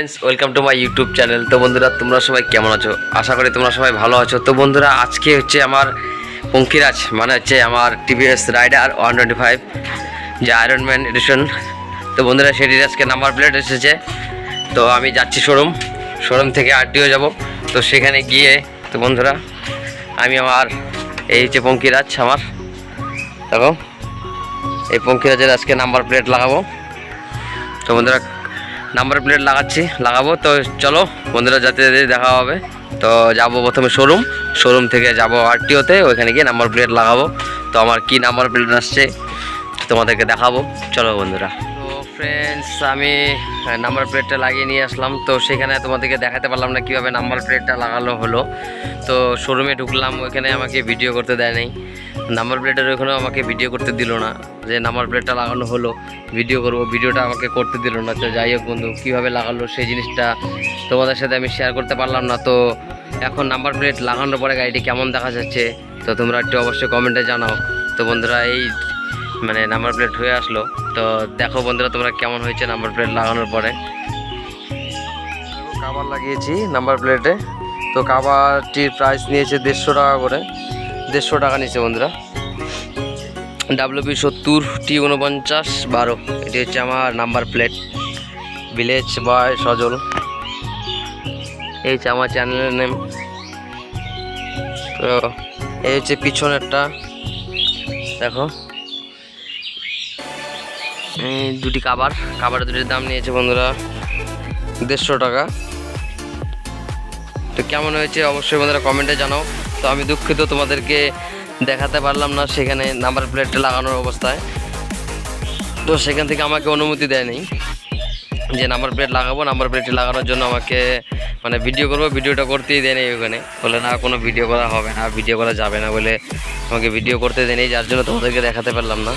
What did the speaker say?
Friends, welcome to my YouTube channel. তো বন্ধুরা, তোমরা সবাই কেমন আছো? আশা করি তোমরা সবাই ভালো আছো। তো বন্ধুরা, আজকে হচ্ছে আমার পঙ্কিরাজ, মানে হচ্ছে আমার টিভিএস রাইডার 125 যে আয়রনম্যান এডিশন। তো বন্ধুরা, সেটির আজকে নাম্বার প্লেট এসেছে। তো আমি যাচ্ছি শোরুম থেকে আরটিও যাব। তো সেখানে গিয়ে তো বন্ধুরা, আমি আমার এই হচ্ছে পঙ্কিরাজ আমার, দেখো এই পঙ্কিরাজের আজকে নাম্বার প্লেট লাগাবো। তো বন্ধুরা, নাম্বার প্লেট লাগাবো। তো চলো বন্ধুরা, যাতে দেখা হবে। তো যাব প্রথমে শোরুম থেকে যাব আরটিওতে, ওইখানে গিয়ে নাম্বার প্লেট লাগাবো। তো আমার কি নাম্বার প্লেট আসছে তোমাদেরকে দেখাবো, চলো বন্ধুরা। তো ফ্রেন্ডস, আমি নাম্বার প্লেটটা লাগিয়ে নিয়ে আসলাম। তো সেখানে তোমাদেরকে দেখাতে পারলাম না কীভাবে নাম্বার প্লেটটা লাগানো হলো। তো শোরুমে ঢুকলাম, ওইখানে আমাকে ভিডিও করতে দেয় নাই, নাম্বার প্লেটের ওইখানেও আমাকে ভিডিও করতে দিল না। যে নাম্বার প্লেটটা লাগানো হলো, ভিডিও করবো, ভিডিওটা আমাকে করতে দিল না। তো যাই হোক বন্ধু, কীভাবে লাগালো সেই জিনিসটা তোমাদের সাথে আমি শেয়ার করতে পারলাম না। তো এখন নাম্বার প্লেট লাগানোর পরে গাড়িটি কেমন দেখা যাচ্ছে তো তোমরা একটু অবশ্যই কমেন্টে জানাও। তো বন্ধুরা, এই মানে নাম্বার প্লেট হয়ে আসলো। তো দেখো বন্ধুরা, তোমরা কেমন হয়েছে নাম্বার প্লেট লাগানোর পরে। কাভার লাগিয়েছি নাম্বার প্লেটে। তো কাভারটির প্রাইস নিয়েছে 150 টাকা করে, 150 টাকা নিয়েছে বন্ধুরা। WB70T4912, এটি হচ্ছে আমার নাম্বার প্লেট, ভিলেজ বয় সজল। এই হচ্ছে আমার চ্যানেলের নেম। তো এই হচ্ছে পিছনেরটা, দেখো এই দুটি কাভার দুটির দাম নিয়েছে বন্ধুরা 150 টাকা। তো কেমন হয়েছে অবশ্যই বন্ধুরা কমেন্টে জানাও। তো আমি দুঃখিত, তোমাদেরকে দেখাতে পারলাম না সেখানে নাম্বার প্লেটটা লাগানোর অবস্থায়। তো সেখান থেকে আমাকে অনুমতি দেয়নি যে নাম্বার প্লেট লাগাবো। নাম্বার প্লেটটি লাগানোর জন্য আমাকে মানে ভিডিও করবো, ভিডিওটা করতেই দেয়নি। ওখানে বলে না, কোনো ভিডিও করা হবে না, ভিডিও করা যাবে না বলে আমাকে ভিডিও করতে দেয়নি, যার জন্য তোমাদেরকে দেখাতে পারলাম না।